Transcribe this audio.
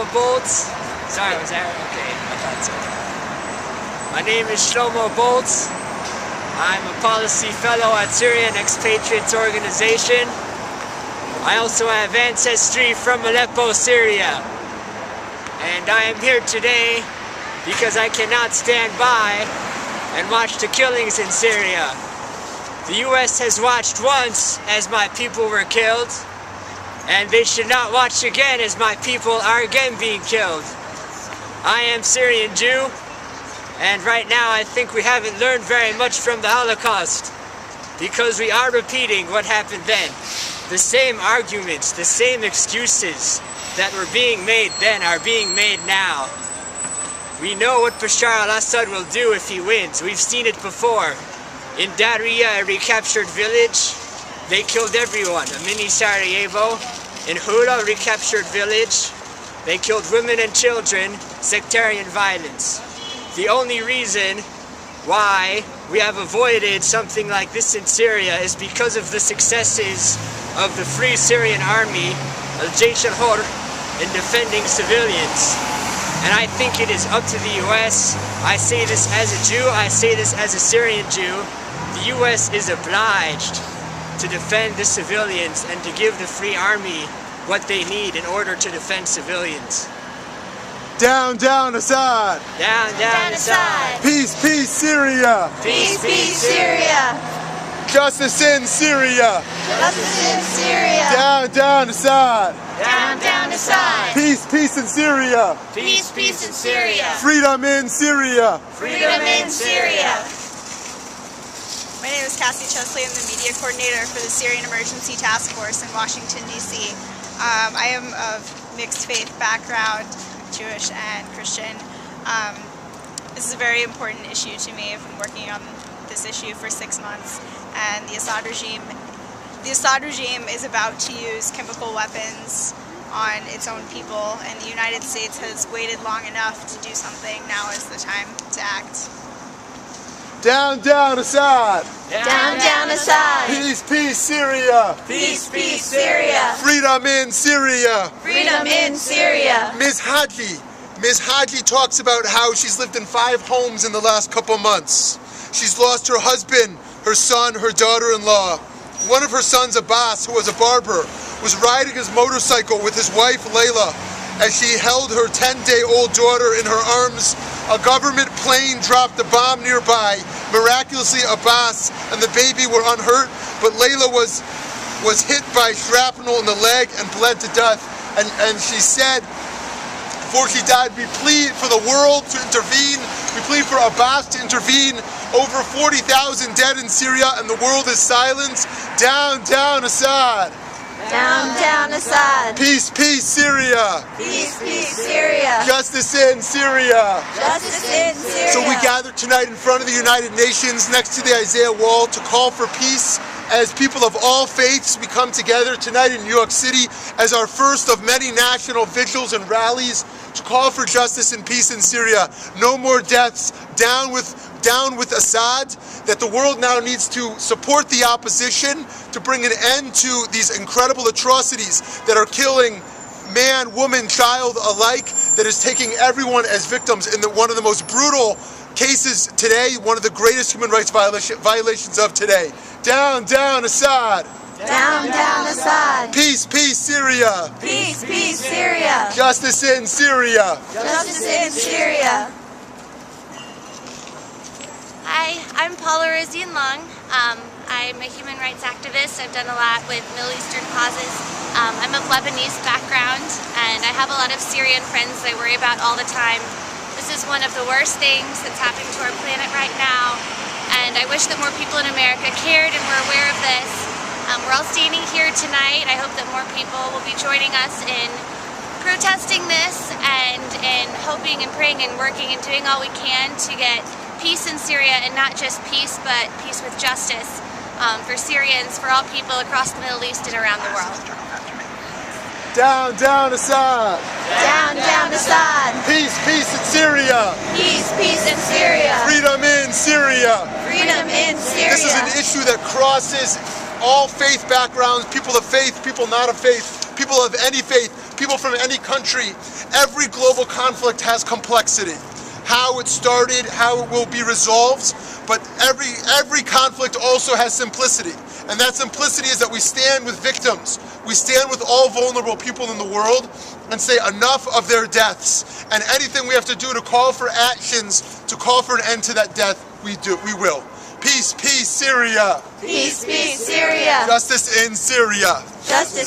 Shlomo Boltz. Sorry, was that okay? I thought so. My name is Shlomo Boltz. I'm a policy fellow at Syrian Expatriates Organization. I also have ancestry from Aleppo, Syria. And I am here today because I cannot stand by and watch the killings in Syria. The US has watched once as my people were killed, and they should not watch again as my people are again being killed. I am Syrian Jew, and right now I think we haven't learned very much from the Holocaust, because we are repeating what happened then. The same arguments, the same excuses that were being made then are being made now. We know what Bashar al-Assad will do if he wins. We've seen it before. In Darija, a recaptured village, they killed everyone. A mini Sarajevo. In Hura, a recaptured village, they killed women and children. Sectarian violence. The only reason why we have avoided something like this in Syria is because of the successes of the Free Syrian Army, Al-Jaysh al-Hur, in defending civilians. And I think it is up to the US. I say this as a Jew, I say this as a Syrian Jew. The US is obliged to defend the civilians and to give the Free Army what they need in order to defend civilians. Down, down, Assad! Down, down, Assad! Peace, peace, Syria! Peace, peace, Syria! Justice in Syria! Justice in Syria! Down, down, Assad! Down, down, Assad! Peace, peace in Syria! Peace, peace in Syria! Freedom in Syria! Freedom in Syria! My name is Cassie Chesley. I'm the media coordinator for the Syrian Emergency Task Force in Washington, D.C. I am of mixed faith background, Jewish and Christian. This is a very important issue to me. I've been working on this issue for 6 months, and the Assad regime is about to use chemical weapons on its own people, and the United States has waited long enough to do something. Now is the time to act. Down, down, Assad! Down, down, Assad! Peace, peace, Syria! Peace, peace, Syria! Freedom in Syria! Freedom in Syria! Ms. Haji talks about how she's lived in 5 homes in the last couple months. She's lost her husband, her son, her daughter-in-law. One of her sons, Abbas, who was a barber, was riding his motorcycle with his wife, Layla. As she held her 10-day-old daughter in her arms, a government plane dropped a bomb nearby. Miraculously, Abbas and the baby were unhurt, but Layla was hit by shrapnel in the leg and bled to death. And she said, before she died, we plead for the world to intervene. We plead for Abbas to intervene. Over 40,000 dead in Syria, and the world is silent. Down, down, Assad! Down, down, Assad! Peace, peace, Syria! Peace, peace, Syria! Justice in Syria! Justice in Syria! So we gather tonight in front of the United Nations next to the Isaiah Wall to call for peace. As people of all faiths, we come together tonight in New York City as our first of many national vigils and rallies to call for justice and peace in Syria. No more deaths. Down with Assad. That the world now needs to support the opposition to bring an end to these incredible atrocities that are killing man, woman, child alike, that is taking everyone as victims in one of the most brutal cases today, one of the greatest human rights violations of today. Down, down, Assad! Down, down, Assad! Peace, peace, Syria! Peace, peace, Syria! Justice in Syria! Justice in Syria! Hi, I'm Paula Rosine Long. I'm a human rights activist. I've done a lot with Middle Eastern causes. I'm of Lebanese background, and I have a lot of Syrian friends that I worry about all the time. This is one of the worst things that's happening to our planet right now, and I wish that more people in America cared and were aware of this. We're all standing here tonight. I hope that more people will be joining us in protesting this and in hoping and praying and working and doing all we can to get peace in Syria, and not just peace, but peace with justice for Syrians, for all people across the Middle East and around the world. Down, down, Assad! Down, down, Assad! Peace, peace in Syria! Peace, peace in Syria! Freedom in Syria! Freedom in Syria! This is an issue that crosses all faith backgrounds, people of faith, people not of faith, people of any faith. people from any country. Every global conflict has complexity. How it started, how it will be resolved, but every conflict also has simplicity. And that simplicity is that we stand with victims. We stand with all vulnerable people in the world and say enough of their deaths. And anything we have to do to call for actions, to call for an end to that death, we will. Peace, peace, Syria. Peace, peace, Syria. Justice in Syria. Justice in